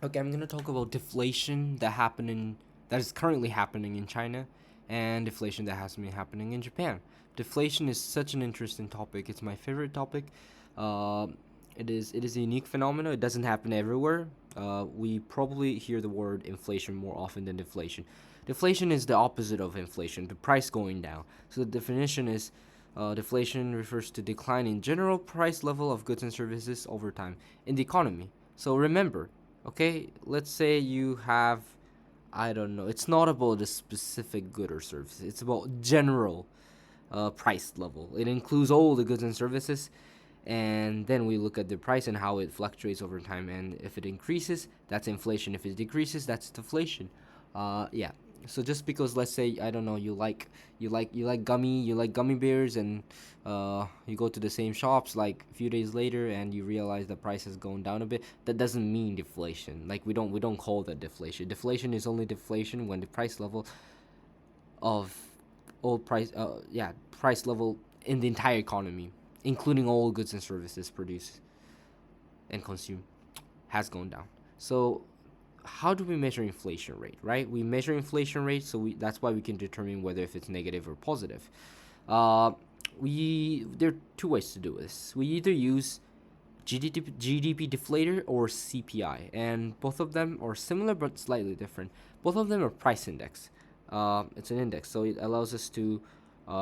Okay, I'm gonna talk about deflation that is currently happening in China, and deflation that has been happening in Japan. Deflation is such an interesting topic. It's my favorite topic. Uh, it is a unique phenomenon. It doesn't happen everywhere. We probably hear the word inflation more often than deflation. Deflation is the opposite of inflation, the price going down. So the definition is deflation refers to decline in general price level of goods and services over time in the economy. So remember, okay, let's say you have, I don't know, it's not about a specific good or service, it's about general price level. It includes all the goods and services, and then we look at the price and how it fluctuates over time. And if it increases, that's inflation. If it decreases, that's deflation. Yeah. So just because, let's say, I don't know, you like gummy bears, and you go to the same shops like a few days later and you realize the price has gone down a bit, that doesn't mean deflation. Like we don't call that deflation. Deflation is only deflation when the price level of price level in the entire economy, including all goods and services produced and consumed, has gone down. So how do we measure inflation rate, right? We measure inflation rate, so that's why we can determine whether if it's negative or positive. uh, there are two ways to do this. We either use GDP deflator or CPI, and both of them are similar but slightly different. Both of them are price index. It's an index, so it allows us to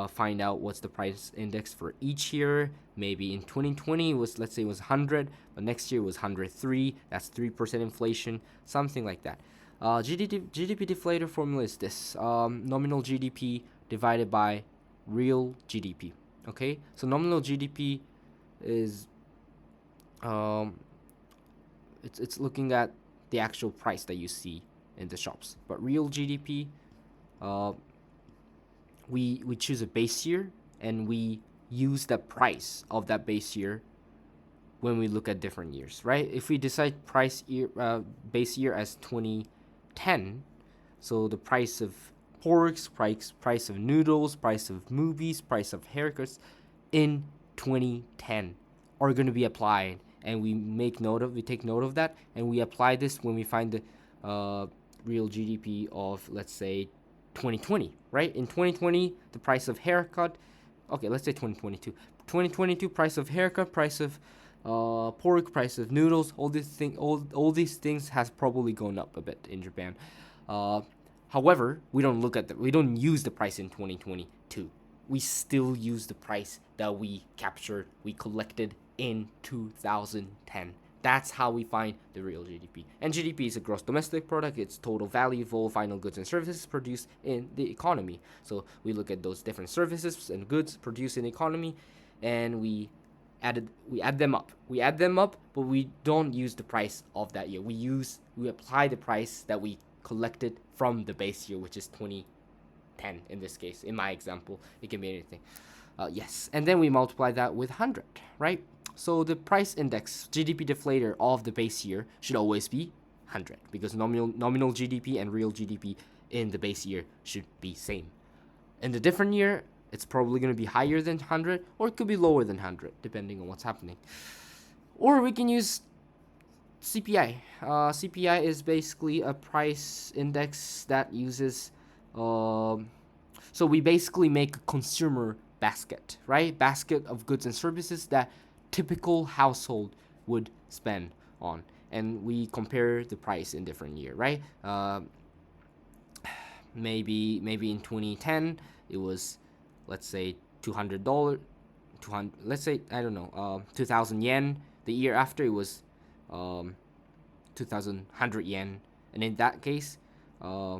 find out what's the price index for each year. Maybe in 2020 was, let's say, it was 100, but next year was 103. That's 3% inflation, something like that. GDP deflator formula is this: nominal GDP divided by real GDP. Okay, so nominal GDP is um, it's looking at the actual price that you see in the shops. But real GDP, uh, we choose a base year and we use the price of that base year when we look at different years, right? If we decide base year as 2010, so the price of porks, price of noodles, price of movies, price of haircuts in 2010 are going to be applied, and we take note of that, and we apply this when we find the real GDP of, let's say, 2020, right? In 2020, the price of haircut, okay, let's say 2022 price of haircut, price of pork, price of noodles, all these things has probably gone up a bit in Japan. Uh, However, we don't use the price in 2022. We still use the price that we collected in 2010. That's how we find the real GDP. And GDP is a gross domestic product. It's total value of all final goods and services produced in the economy. So we look at those different services and goods produced in the economy, and we add them up. We add them up, but we don't use the price of that year. We apply the price that we collected from the base year, which is 2010 in this case. In my example, it can be anything. Yes, and then we multiply that with 100, right? So the price index, GDP deflator of the base year, should always be 100, because nominal GDP and real GDP in the base year should be same. In the different year, it's probably going to be higher than 100, or it could be lower than 100, depending on what's happening. Or we can use CPI. CPI is basically a price index that uses. So we basically make a consumer basket, right? Basket of goods and services that typical household would spend on, and we compare the price in different year, right? Maybe in 2010 it was, let's say, $200. 200, let's say, I don't know, 2,000 yen. The year after it was 2,100 yen, and in that case, uh,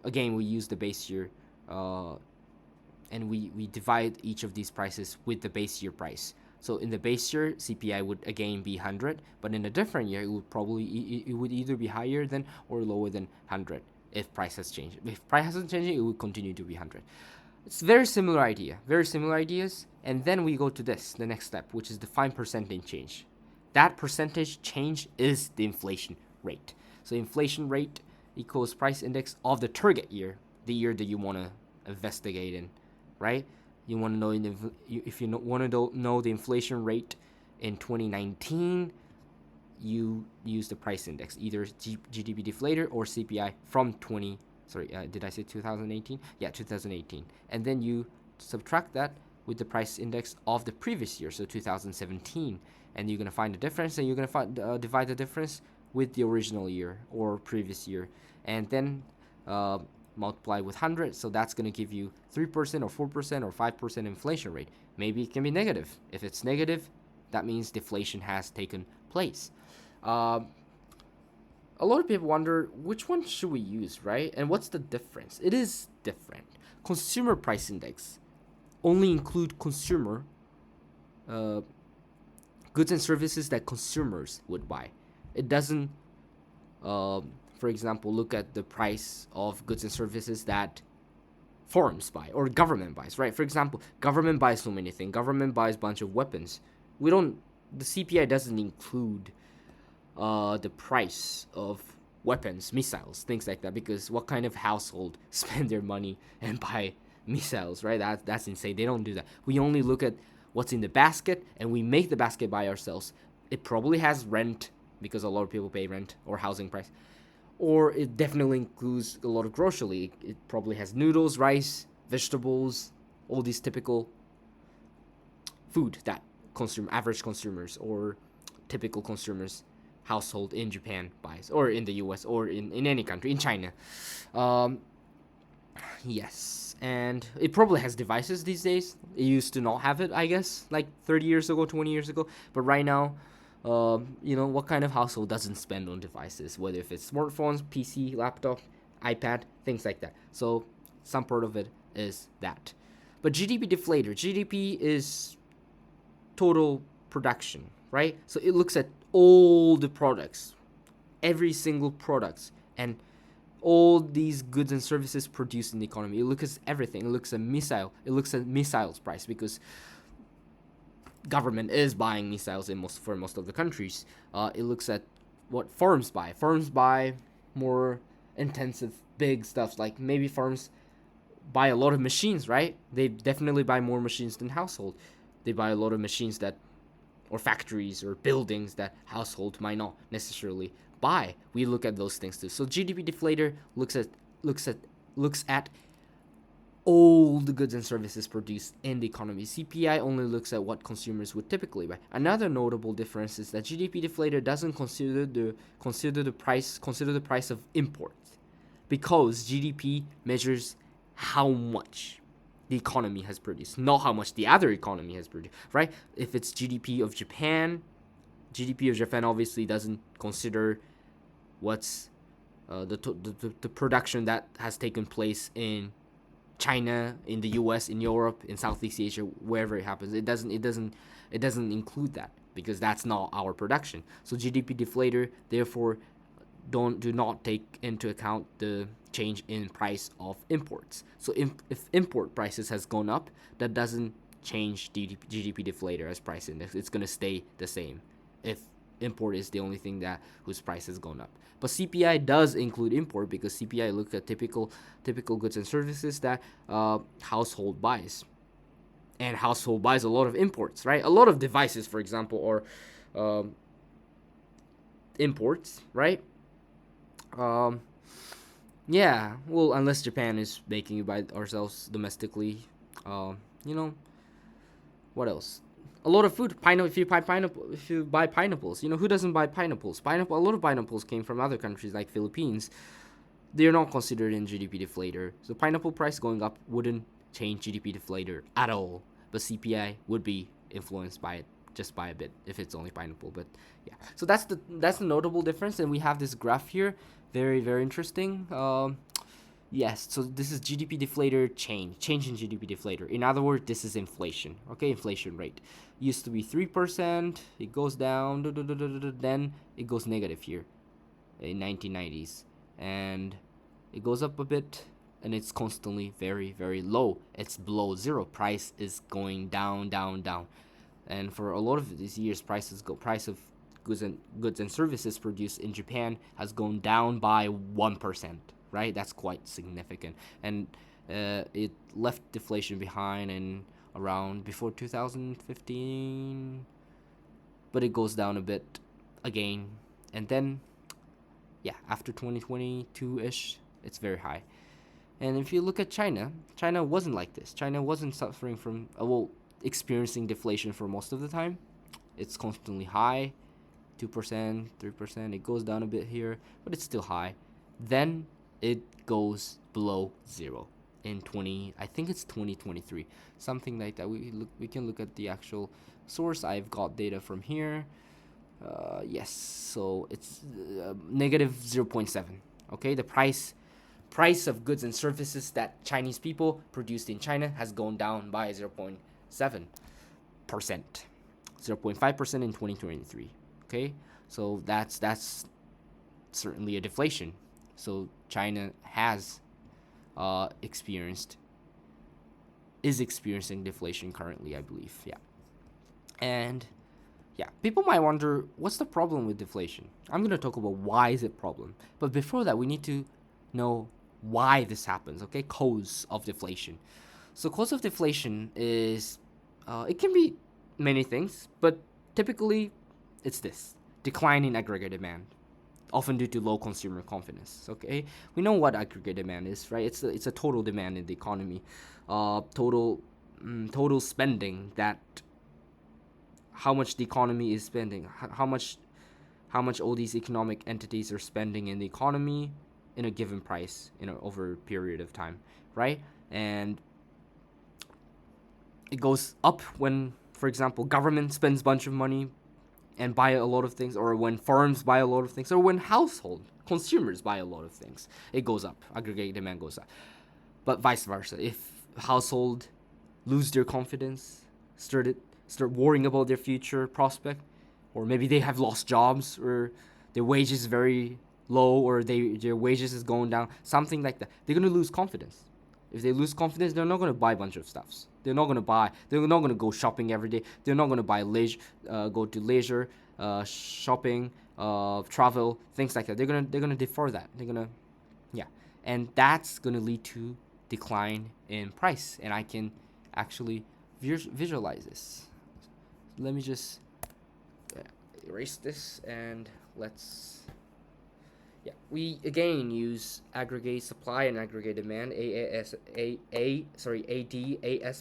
again we use the base year, uh, and we divide each of these prices with the base year price. So in the base year, CPI would again be 100, but in a different year, it would either be higher than or lower than 100 if price has changed. If price hasn't changed, it would continue to be 100. It's very similar idea, very similar ideas, and then we go to the next step, which is define percentage change. That percentage change is the inflation rate. So inflation rate equals price index of the target year, the year that you want to investigate in, right? You want to know if you want to know the inflation rate in 2019, you use the price index, either GDP deflator or CPI from 20. Sorry, did I say 2018? Yeah, 2018. And then you subtract that with the price index of the previous year, so 2017, and you're gonna find the difference, and you're gonna divide the difference with the original year or previous year, and then multiply with 100. So that's gonna give you 3% or 4% or 5% inflation rate. Maybe it can be negative. If it's negative, that means deflation has taken place. A lot of people wonder which one should we use, right? And what's the difference? It is different. Consumer price index only include consumer goods and services that consumers would buy. It doesn't, for example, look at the price of goods and services that firms buy or government buys, right? For example, government buys so many things. Government buys a bunch of weapons. The CPI doesn't include the price of weapons, missiles, things like that, because what kind of household spend their money and buy missiles, right? That's insane. They don't do that. We only look at what's in the basket, and we make the basket by ourselves. It probably has rent, because a lot of people pay rent, or housing price, or it definitely includes a lot of grocery. It probably has noodles, rice, vegetables, all these typical food that average consumers or typical consumers household in Japan buys, or in the US, or in any country, in China. Yes, and it probably has devices these days. It used to not have it, I guess, like 30 years ago, 20 years ago. But right now, what kind of household doesn't spend on devices, whether if it's smartphones, PC, laptop, iPad, things like that. So some part of it is that. But GDP deflator, GDP is total production, right? So it looks at all the products, every single products, and all these goods and services produced in the economy. It looks at everything. It looks at missiles price, because government is buying missiles for most of the countries. It looks at what firms buy. Firms buy more intensive, big stuff. Like maybe firms buy a lot of machines, right? They definitely buy more machines than household. They buy a lot of machines or factories or buildings that household might not necessarily buy. We look at those things too. So GDP deflator looks at all the goods and services produced in the economy. CPI only looks at what consumers would typically buy. Another notable difference is that GDP deflator doesn't consider the price of imports, because GDP measures how much the economy has produced, not how much the other economy has produced, right? If it's GDP of Japan obviously doesn't consider what's the production that has taken place in China, in the US, in Europe, in Southeast Asia, wherever it happens. It doesn't include that, because that's not our production. So GDP deflator therefore do not take into account the change in price of imports. So if import prices has gone up, that doesn't change GDP deflator as price index. It's gonna stay the same if import is the only thing whose price has gone up. But CPI does include import, because CPI looks at typical goods and services that household buys, and household buys a lot of imports, right? A lot of devices, for example, or imports, right? Yeah, well, unless Japan is making it by ourselves domestically. What else? A lot of food. If you buy pineapples, who doesn't buy pineapples? A lot of pineapples came from other countries like Philippines. They're not considered in GDP deflator. So pineapple price going up wouldn't change GDP deflator at all. But CPI would be influenced by it, just by a bit, if it's only pineapple. But yeah, so that's the notable difference. And we have this graph here, very, very interesting. Yes, so this is GDP deflator change in GDP deflator. In other words, this is inflation. Okay, inflation rate used to be 3%. It goes down, then it goes negative here in 1990s, and it goes up a bit, and it's constantly very, very low. It's below zero. Price is going down, down, down. And for a lot of these years, price of goods and services produced in Japan has gone down by 1%, right? That's quite significant. And it left deflation behind in around before 2015, but it goes down a bit again, and then yeah, after 2022-ish, it's very high. And if you look at China, China wasn't like this. China wasn't suffering from experiencing deflation for most of the time. It's constantly high, 2%, 3%. It goes down a bit here, but it's still high. Then it goes below zero in 20. I think it's 2023, something like that. We can look at the actual source. I've got data from here. Yes, so it's negative 0.7. Okay, the price of goods and services that Chinese people produced in China has gone down by 0.7%, 0.5% in 2023. Okay, so that's certainly a deflation. So China is experiencing deflation currently, I believe. Yeah, and yeah, people might wonder what's the problem with deflation. I'm gonna talk about why is it a problem, but before that, we need to know why this happens. Okay, cause of deflation. So cause of deflation is it can be many things, but typically it's this: decline in aggregate demand, often due to low consumer confidence. Okay, we know what aggregate demand is, right? It's a total demand in the economy, total spending, that how much the economy is spending, how much all these economic entities are spending in the economy in a given price over a period of time, right? And it goes up when, for example, government spends a bunch of money and buy a lot of things, or when firms buy a lot of things, or when household consumers buy a lot of things. It goes up. Aggregate demand goes up. But vice versa, if household lose their confidence, start worrying about their future prospect, or maybe they have lost jobs, or their wages is very low, or their wages is going down, something like that, they're gonna lose confidence. If they lose confidence, they're not gonna buy a bunch of stuffs. They're not gonna go shopping every day. They're not gonna go to leisure, shopping, travel, things like that. They're gonna defer that. Yeah, and that's gonna lead to decline in price. And I can actually visualize this. Let me just erase this, and let's. Yeah, we again use aggregate supply and aggregate demand, ADAS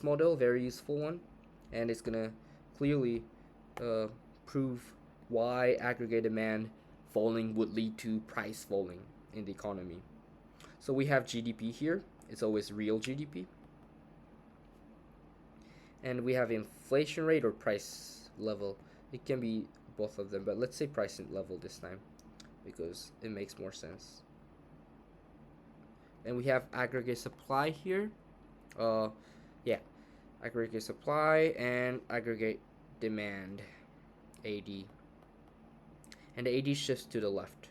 model, very useful one, and it's gonna clearly prove why aggregate demand falling would lead to price falling in the economy. So we have GDP here. It's always real GDP. And we have inflation rate or price level. It can be both of them, but let's say price level this time, because it makes more sense. And we have aggregate supply here. Yeah, aggregate supply and aggregate demand, AD. And the AD shifts to the left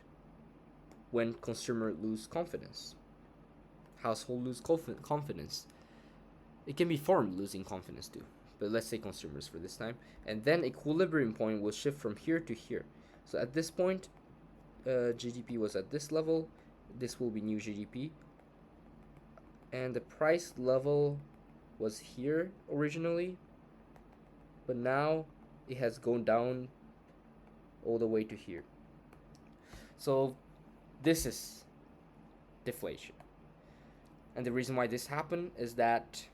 when consumer lose confidence, household lose confidence. It can be firm losing confidence too, but let's say consumers for this time. And then equilibrium point will shift from here to here. So at this point, GDP was at this level. This will be new GDP. And the price level was here originally, but now it has gone down all the way to here. So this is deflation. And the reason why this happened is that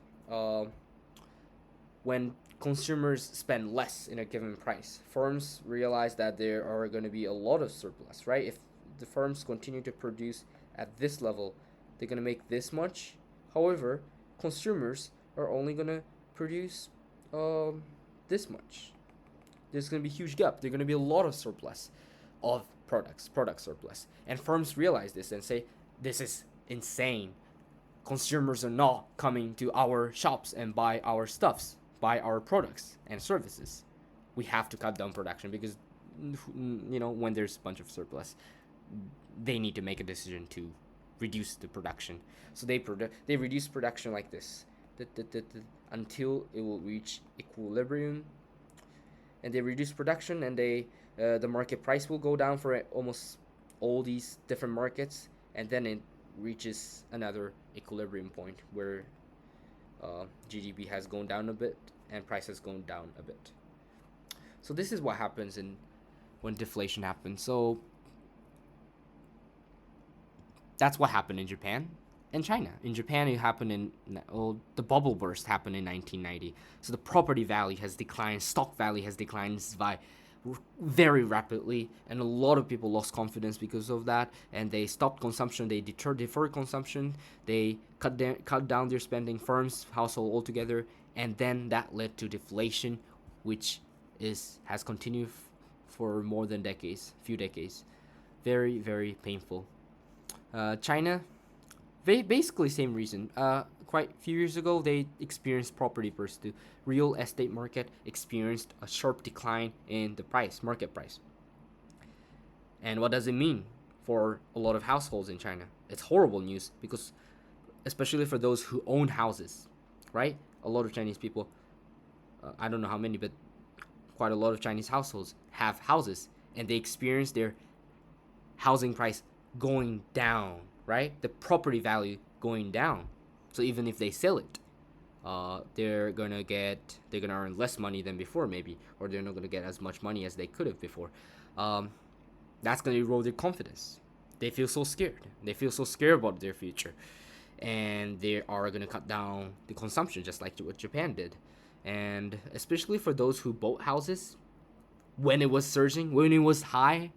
when consumers spend less in a given price, firms realize that there are going to be a lot of surplus, right? If the firms continue to produce at this level, they're going to make this much. However, consumers are only going to produce this much. There's going to be a huge gap. There's going to be a lot of surplus of product surplus. And firms realize this and say, this is insane. Consumers are not coming to our shops and buy our stuffs, buy our products and services. We have to cut down production because, when there's a bunch of surplus, they need to make a decision to reduce the production. So they reduce production like this until it will reach equilibrium. And they reduce production, and the market price will go down for almost all these different markets, and then it reaches another equilibrium point where GDP has gone down a bit and price has gone down a bit. So this is what happens in when deflation happened. So that's what happened in Japan and China. In Japan, it happened the bubble burst happened in 1990. So the property value has declined, stock value has declined by very rapidly, and a lot of people lost confidence because of that, and they stopped consumption. They deferred consumption. They cut down their spending, firms, household altogether, and then that led to deflation, which has continued for more than few decades. Very, very painful. China, basically same reason. Quite a few years ago, they experienced property burst. The real estate market experienced a sharp decline in the market price. And what does it mean for a lot of households in China? It's horrible news because, especially for those who own houses, right? A lot of Chinese people, I don't know how many, but quite a lot of Chinese households have houses, and they experience their housing price going down, right? The property value going down. So even if they sell it, they're gonna earn less money than before, maybe, or they're not gonna get as much money as they could have before. That's gonna erode their confidence. They feel so scared. They feel so scared about their future, and they are gonna cut down the consumption, just like what Japan did. And especially for those who bought houses when it was surging, when it was high,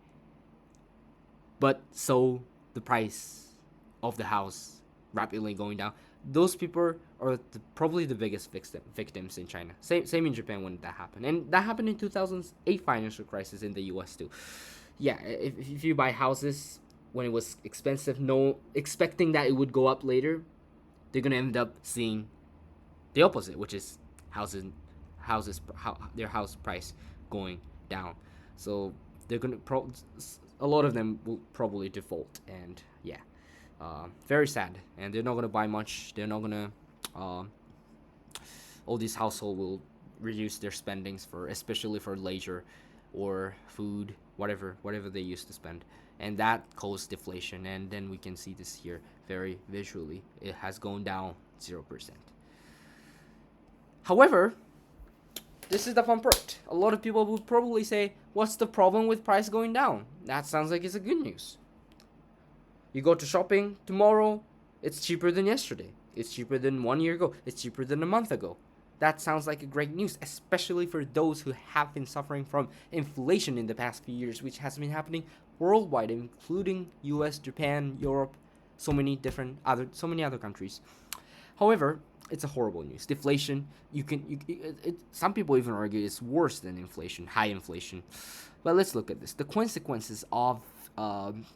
but so the price of the house rapidly going down. Those people are probably the biggest victims in China. Same in Japan when that happened, and that happened in 2008 financial crisis in the U.S. too. Yeah, if you buy houses when it was expensive, no expecting that it would go up later, they're gonna end up seeing the opposite, which is their house price going down. So they're gonna a lot of them will probably default, and yeah, very sad. And they're not gonna buy much. They're not gonna. All these household will reduce their spendings especially for leisure, or food, whatever they used to spend, and that caused deflation. And then we can see this here very visually. It has gone down 0%. However, this is the fun part. A lot of people would probably say, what's the problem with price going down? That sounds like it's a good news. You go to shopping tomorrow, it's cheaper than yesterday. It's cheaper than 1 year ago. It's cheaper than a month ago. That sounds like a great news, especially for those who have been suffering from inflation in the past few years, which has been happening worldwide, including US, Japan, Europe, so many other countries. However, it's a horrible news. Deflation, some people even argue it's worse than inflation, high inflation. But let's look at this. The consequences of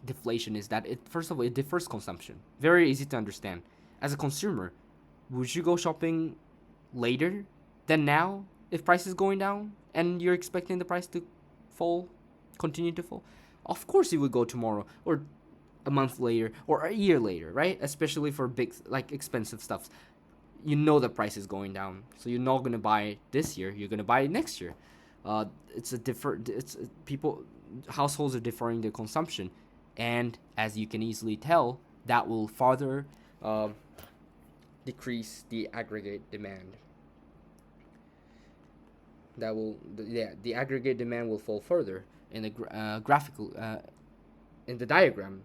deflation is that first of all, it differs consumption. Very easy to understand. As a consumer, would you go shopping later than now if price is going down and you're expecting the price to continue to fall? Of course you would go tomorrow, or a month later, or a year later, right? Especially for big, like, expensive stuff. You know the price is going down, so you're not gonna buy it this year. You're gonna buy it next year. Households are deferring their consumption, and as you can easily tell, that will further decrease the aggregate demand. The aggregate demand will fall further. In the in the diagram,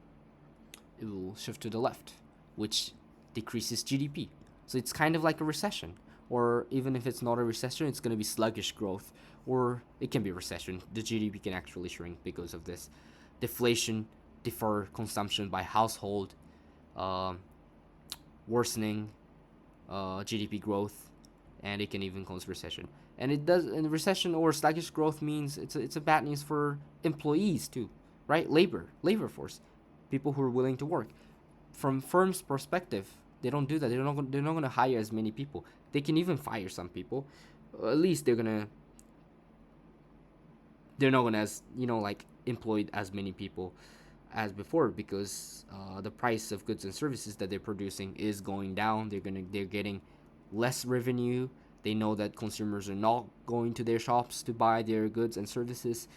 it will shift to the left, which decreases GDP. So it's kind of like a recession, or even if it's not a recession, it's going to be sluggish growth, or it can be recession. The GDP can actually shrink because of this. Deflation, defer consumption by household, worsening GDP growth, and it can even cause recession. And it does. And recession or sluggish growth means it's a bad news for employees too, right? Labor force, people who are willing to work. From firms' perspective, they don't do that. They're not going to hire as many people. They can even fire some people. At least they're not gonna employ as many people as before, because the price of goods and services that they're producing is going down. They're getting less revenue. They know that consumers are not going to their shops to buy their goods and services.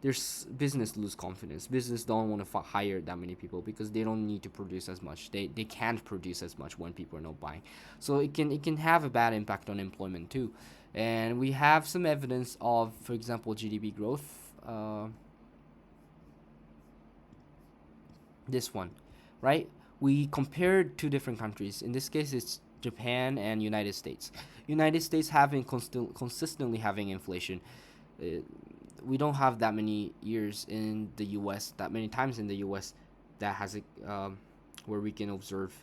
There's business lose confidence. Business don't want to hire that many people because they don't need to produce as much. They can't produce as much when people are not buying. So it can have a bad impact on employment too. And we have some evidence of, for example, GDP growth. This one, right? We compared two different countries. In this case, it's Japan and United States. United States having consistently having inflation. Uh, we don't have that many years in the U.S. that many times in the U.S. that has a where we can observe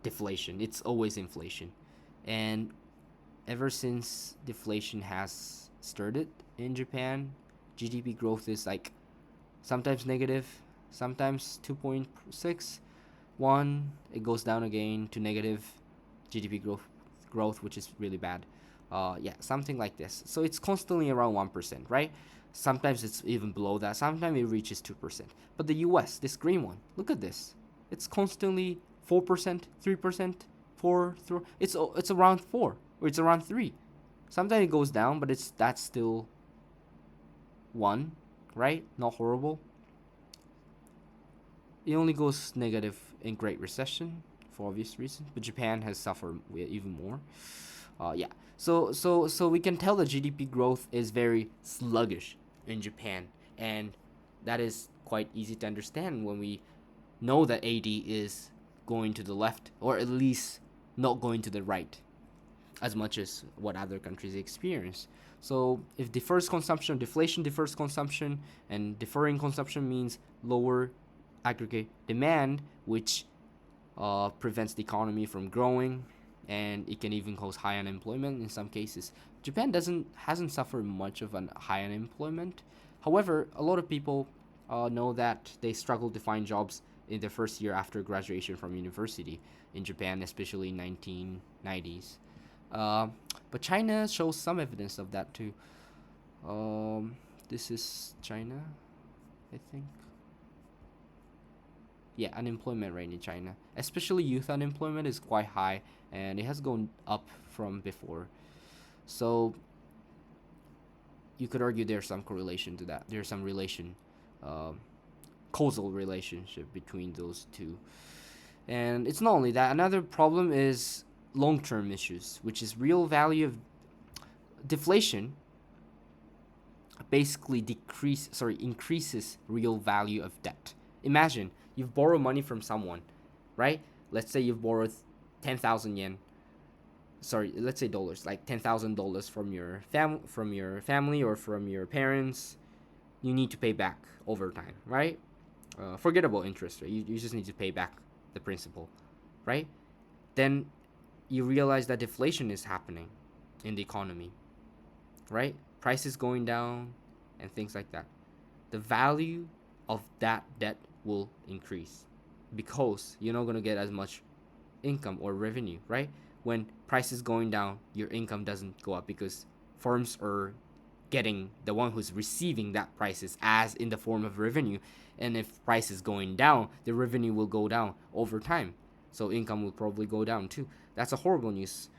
deflation. It's always inflation, and ever since deflation has started in Japan, GDP growth is like sometimes negative, sometimes 2.6, 1, it goes down again to negative GDP growth, which is really bad. Yeah, something like this. So it's constantly around 1%, right? Sometimes it's even below that. Sometimes it reaches 2%. But the US, this green one, look at this. It's constantly 4%, 3%, 4, 3. It's around 4 or it's around 3. Sometimes it goes down, but that's still 1, right? Not horrible. It only goes negative in Great Recession for obvious reasons, but Japan has suffered even more. Yeah. So we can tell the GDP growth is very sluggish in Japan, and that is quite easy to understand when we know that AD is going to the left, or at least not going to the right as much as what other countries experience. So if defers consumption, deflation defers consumption, and deferring consumption means lower aggregate demand, which prevents the economy from growing, and it can even cause high unemployment in some cases. Japan hasn't suffered much of a high unemployment. However, a lot of people know that they struggle to find jobs in their first year after graduation from university in Japan, especially in 1990s. Uh, but China shows some evidence of that too. This is China, I think. Yeah, unemployment rate in China, especially youth unemployment, is quite high, and it has gone up from before. So you could argue there's some correlation to that. There's some um, causal relationship between those two. And it's not only that. Another problem is long-term issues, which is real value of deflation. Basically, increases real value of debt. Imagine you've borrowed money from someone, right? Let's say you've borrowed 10,000 yen. Sorry, let's say dollars, like $10,000 from your family or from your parents. You need to pay back over time, right? Forget about interest rate. You just need to pay back the principal, right? Then you realize that deflation is happening in the economy, right? Prices going down and things like that. The value of that debt will increase because you're not going to get as much income or revenue, right? When prices going down, your income doesn't go up because firms are getting the one who's receiving that prices as in the form of revenue, and if price is going down, the revenue will go down over time, so income will probably go down too. That's a horrible news.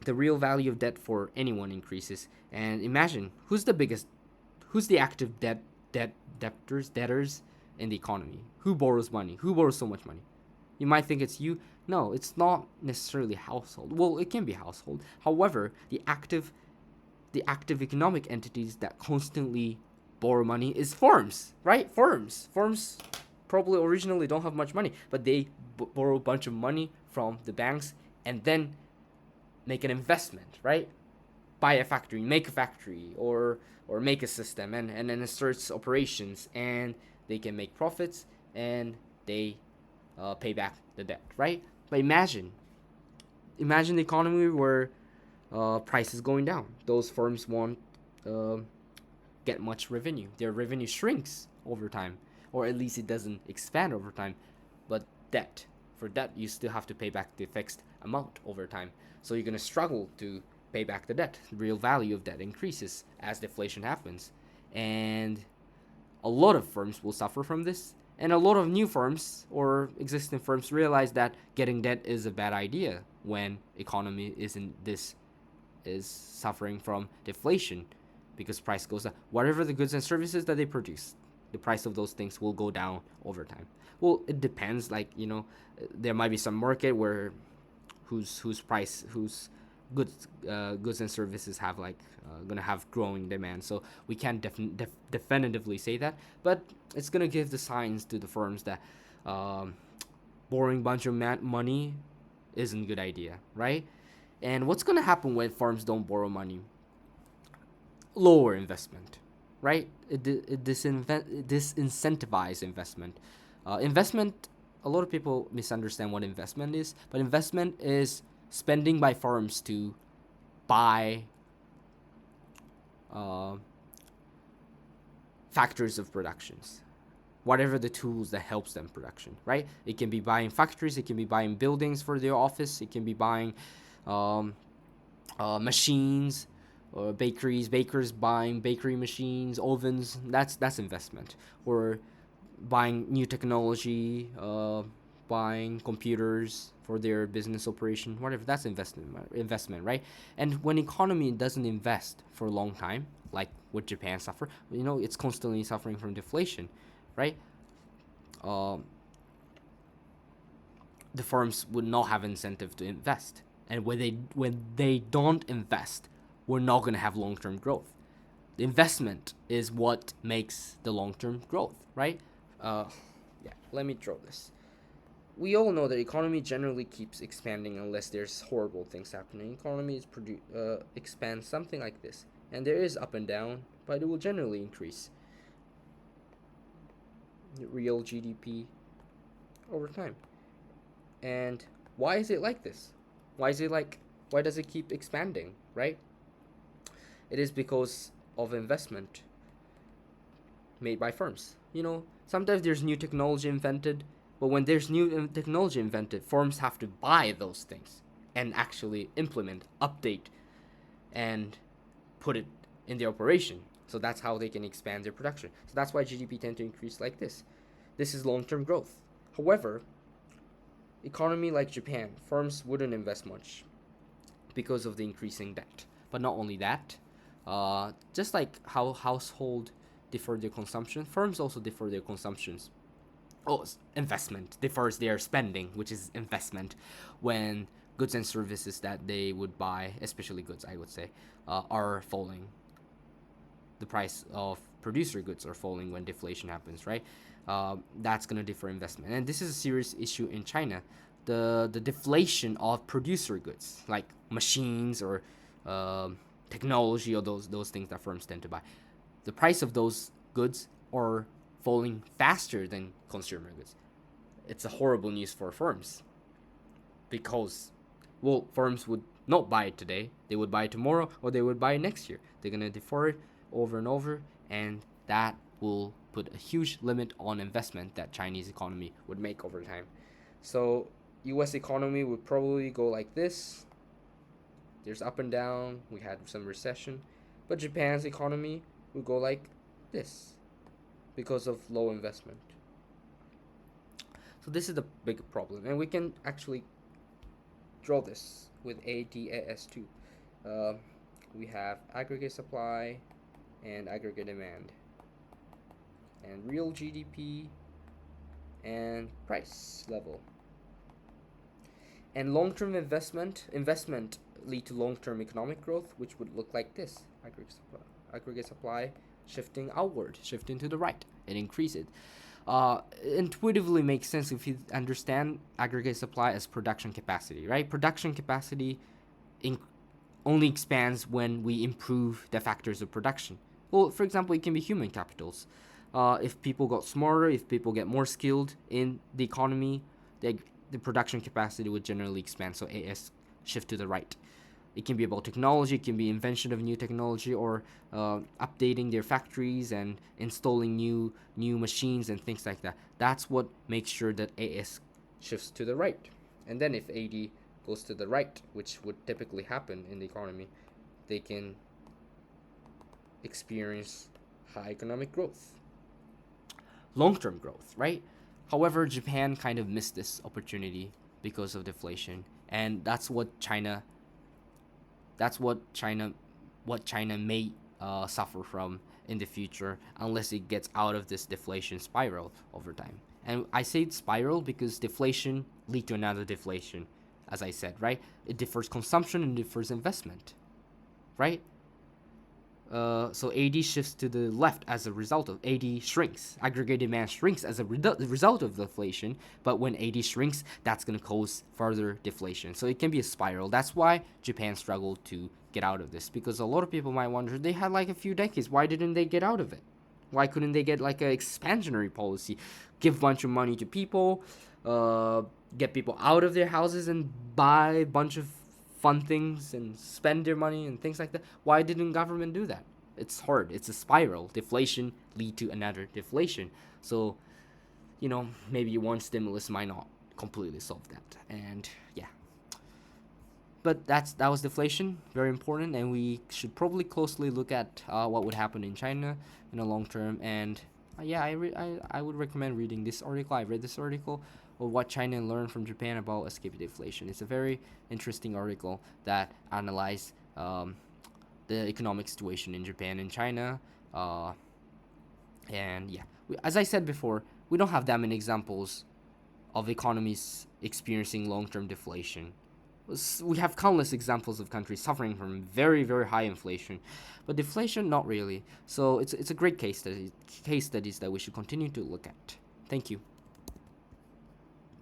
The real value of debt for anyone increases, and imagine who's the active debtors in the economy. Who borrows money? Who borrows so much money? You might think it's you. No, it's not necessarily household. Well, it can be household. However, the active economic entities that constantly borrow money is firms, right? Firms probably originally don't have much money, but they borrow a bunch of money from the banks and then make an investment, right? Buy a factory, make a factory, or make a system, and then it starts operations, and they can make profits, and they pay back the debt, right? But imagine the economy where prices going down. Those firms won't uh, get much revenue. Their revenue shrinks over time, or at least it doesn't expand over time. But for debt, you still have to pay back the fixed amount over time. So you're gonna struggle to pay back the debt. The real value of debt increases as deflation happens, and a lot of firms will suffer from this. And a lot of new firms or existing firms realize that getting debt is a bad idea when economy is suffering from deflation, because price goes up. Whatever the goods and services that they produce, the price of those things will go down over time. Well, it depends. Like, there might be some market where whose goods and services have like gonna have growing demand. So we can't definitively say that, but it's gonna give the signs to the firms that um, borrowing bunch of money isn't a good idea, right? And what's gonna happen when firms don't borrow money? Lower investment, right? It disincentivize investment. Investment. A lot of people misunderstand what investment is, but investment is spending by firms to buy uh, factors of productions, whatever the tools that helps them production, right? It can be buying factories, it can be buying buildings for their office, it can be buying um, machines, bakers buying bakery machines, ovens. That's investment. Or buying new technology, buying computers for their business operation, whatever. That's investment, right? And when economy doesn't invest for a long time, like what Japan suffer, it's constantly suffering from deflation, right? Um, the firms would not have incentive to invest, and when they don't invest, we're not going to have long-term growth. The investment is what makes the long-term growth, right? uh, yeah, let me draw this. We all know that economy generally keeps expanding unless there's horrible things happening. Economy expands something like this, and there is up and down, but it will generally increase real GDP over time. And why is it like this? Why is it like why does it keep expanding, right? It is because of investment made by firms. Sometimes there's new technology invented, but when there's new technology invented, firms have to buy those things and actually implement, update, and put it in their operation. So that's how they can expand their production. So that's why GDP tend to increase like this. This is long-term growth. However, economy like Japan, firms wouldn't invest much because of the increasing debt. But not only that, just like how household defer their consumption, firms also defer their consumptions. Oh, investment defers their spending, which is investment, when goods and services that they would buy, especially goods, I would say, are falling. The price of producer goods are falling when deflation happens, right? That's gonna defer investment, and this is a serious issue in China. The deflation of producer goods like machines or technology, or those things that firms tend to buy, the price of those goods are falling faster than consumer goods. It's a horrible news for firms because, well, firms would not buy it today. They would buy it tomorrow, or they would buy it next year. They're gonna defer it over and over, and that will put a huge limit on investment that Chinese economy would make over time. So U.S. economy would probably go like this. There's up and down. We had some recession, but Japan's economy would go like this because of low investment. So this is the big problem, and we can actually draw this with ADAS2. We have aggregate supply and aggregate demand, and real GDP and price level. And long-term investment lead to long-term economic growth, which would look like this: aggregate supply shifting outward, shifting to the right, and increase it. Intuitively makes sense if you understand aggregate supply as production capacity, right? Production capacity in- only expands when we improve the factors of production. Well, for example, it can be human capitals. If people got smarter, if people get more skilled in the economy, the production capacity would generally expand. So AS shift to the right. It can be about technology, it can be invention of new technology, or updating their factories and installing new machines and things like that. That's what makes sure that AS shifts to the right. And then if AD goes to the right, which would typically happen in the economy, they can experience high economic growth. Long-term growth, right? However, Japan kind of missed this opportunity because of deflation, and that's what China may suffer from in the future unless it gets out of this deflation spiral over time. And I say it's spiral because deflation lead to another deflation. as I said, right? It differs consumption and differs investment, right? So AD shifts to the left as a result of AD shrinks. Aggregate demand shrinks as a result of deflation, but when AD shrinks, that's going to cause further deflation. So it can be a spiral. That's why Japan struggled to get out of this, because a lot of people might wonder, they had like a few decades. Why didn't they get out of it? Why couldn't they get like an expansionary policy, give a bunch of money to people, get people out of their houses and buy a bunch of fun things and spend their money and things like that? Why didn't government do that? It's hard. It's a spiral. Deflation lead to another deflation. So, maybe one stimulus might not completely solve that. And yeah. But that was deflation, very important, and we should probably closely look at what would happen in China in the long term. And I would recommend reading this article. I read this article of what China learned from Japan about escaping deflation. It's a very interesting article that analyzes the economic situation in Japan and China. And yeah, as I said before, we don't have that many examples of economies experiencing long-term deflation. We have countless examples of countries suffering from very, very high inflation, but deflation, not really. So it's a great case studies that we should continue to look at. Thank you.